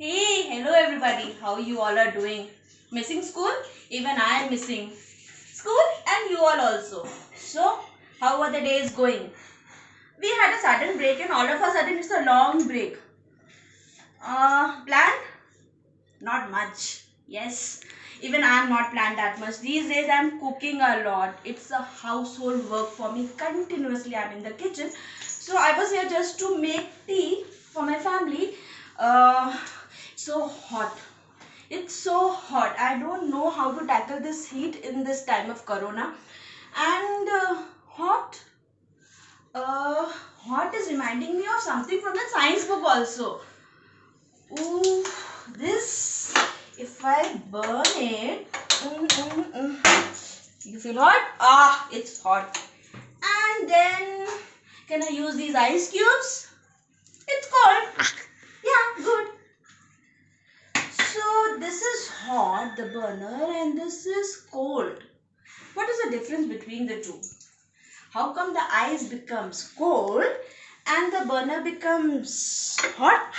Hey, hello everybody. How you all are doing? Missing school? Even I am missing school and you all also. So, how are the days going? We had a sudden break and all of a sudden it's a long break. Planned? Not much. Yes, even I am not planned that much. These days I am cooking a lot. It's a household work for me. Continuously I am in the kitchen. So I was here just to make tea for my family. So hot. It's so hot. I don't know how to tackle this heat in this time of corona. And hot. Hot is reminding me of something from the science book also. Ooh, this, if I burn it, you feel hot? Ah, it's hot. And then, can I use these ice cubes? It's cold. Yeah, good. So this is hot, the burner, and this is cold. What is the difference between the two? How come the ice becomes cold and the burner becomes hot?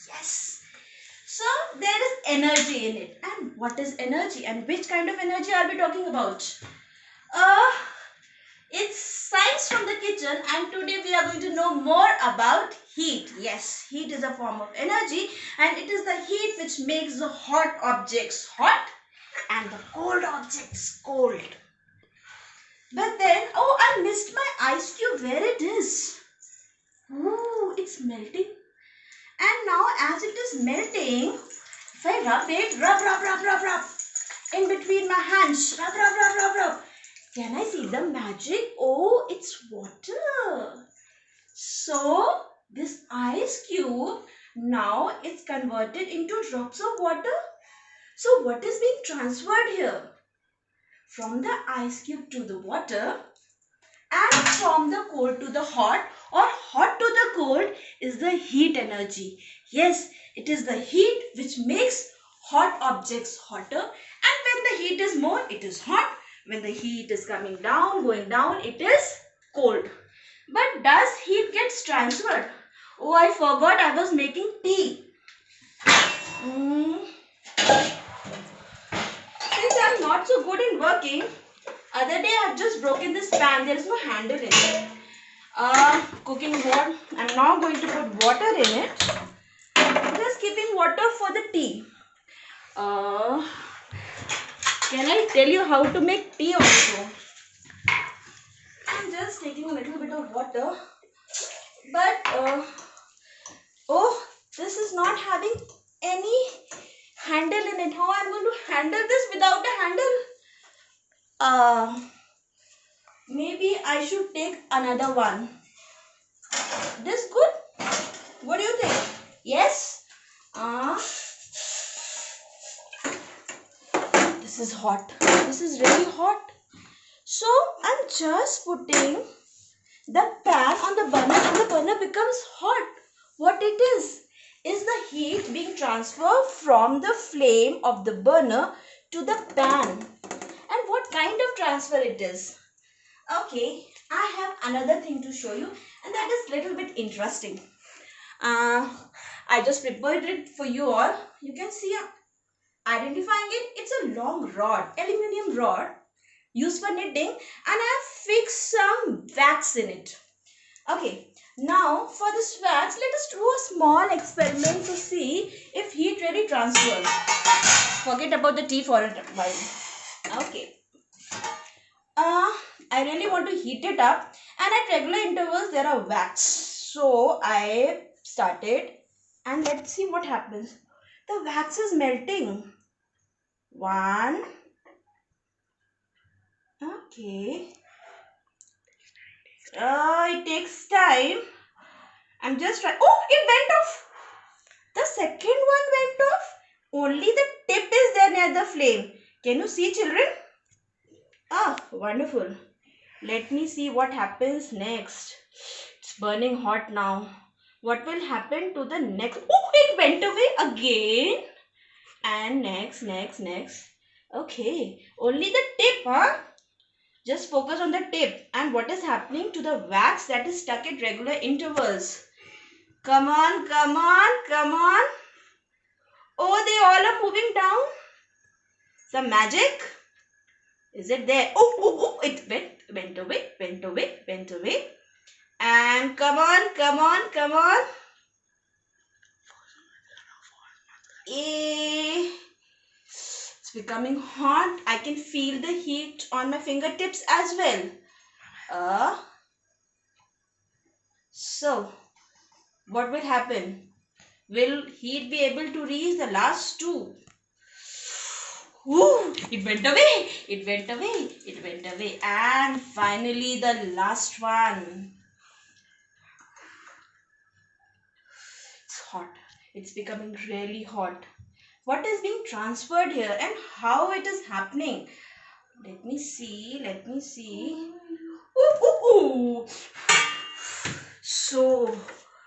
Yes. So there is energy in it. And what is energy? And which kind of energy are we talking about? It's science from the kitchen, and today we are going to know more about heat. Yes, heat is a form of energy, and it is the heat which makes the hot objects hot and the cold objects cold. But then, oh, I missed my ice cube. Where it is? Ooh, it's melting. And now as it is melting, if I rub it, rub in between my hands, rub. Can I see the magic? Oh, it's water. So, this ice cube now it's converted into drops of water. So, what is being transferred here? From the ice cube to the water and from the cold to the hot or hot to the cold is the heat energy. Yes, it is the heat which makes hot objects hotter, and when the heat is more, it is hot. When the heat is coming down, going down, it is cold. But does heat gets transferred? Oh, I forgot I was making tea. Since I am not so good in working, other day I have just broken this pan. There is no handle in it. Cooking hot. I am now going to put water in it. Just keeping water for the tea. Can I tell you how to make tea also? I'm just taking a little bit of water. But, oh, this is not having any handle in it. How I'm going to handle this without a handle? Maybe I should take another one. This good? What do you think? Yes? This is hot. This is really hot. So I'm just putting the pan on the burner and the burner becomes hot. What it is the heat being transferred from the flame of the burner to the pan. And what kind of transfer it is? Okay, I have another thing to show you, and that is little bit interesting. I just prepared it for you all. You can see identifying it. It's a long rod, aluminum rod used for knitting, and I have fixed some wax in it. Okay, now for this wax, let us do a small experiment to see if heat really transfers. Forget about the tea for a while. Okay. I really want to heat it up, and at regular intervals there are wax. So I started, and let's see what happens. The wax is melting. One. Okay. It takes time. I'm just trying. Oh, it went off. The second one went off. Only the tip is there near the flame. Can you see, children? Ah, wonderful. Let me see what happens next. It's burning hot now. What will happen to the next? Oh, it went away again. And next. Okay, only the tip, huh? Just focus on the tip. And what is happening to the wax that is stuck at regular intervals? Come on. moving down? Some magic? Is it there? Oh, it went away. And come on. It's becoming hot. I can feel the heat on my fingertips as well. So, what will happen? Will heat be able to reach the last two? Ooh, it went away. And finally the last one. It's hot. It's becoming really hot. What is being transferred here and how it is happening? Let me see. Ooh. So,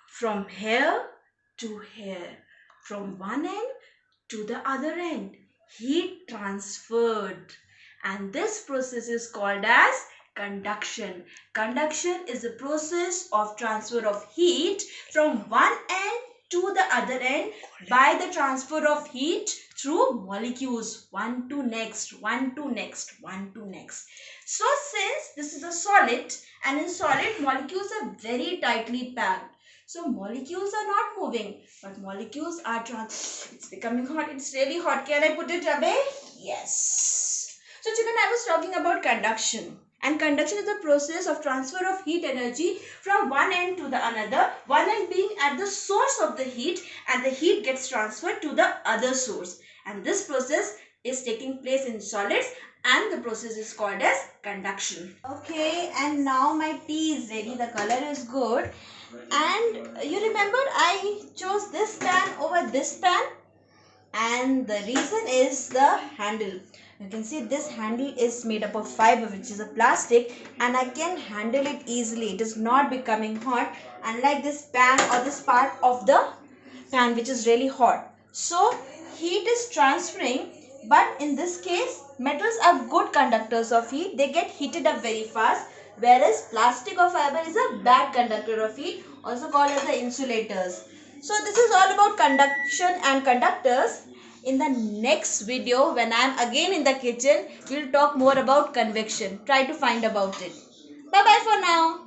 from here to here, from one end to the other end, heat transferred, and this process is called as conduction. Conduction is the process of transfer of heat from one end to the other end by the transfer of heat through molecules, one to next. So since this is a solid, and in solid molecules are very tightly packed, so molecules are not moving, but molecules are it's becoming hot. It's really hot. Can I put it away? Yes. So children, I was talking about conduction. And conduction is the process of transfer of heat energy from one end to the another. One end being at the source of the heat, and the heat gets transferred to the other source. And this process is taking place in solids, and the process is called as conduction. Okay, and now my tea is ready. The color is good. And you remember I chose this pan over this pan, and the reason is the handle. You can see this handle is made up of fiber, which is a plastic, and I can handle it easily. It is not becoming hot, unlike this pan or this part of the pan which is really hot. So heat is transferring, but in this case metals are good conductors of heat. They get heated up very fast, whereas plastic or fiber is a bad conductor of heat, also called as the insulators. So this is all about conduction and conductors. In the next video, when I am again in the kitchen, we will talk more about convection. Try to find about it. Bye bye for now.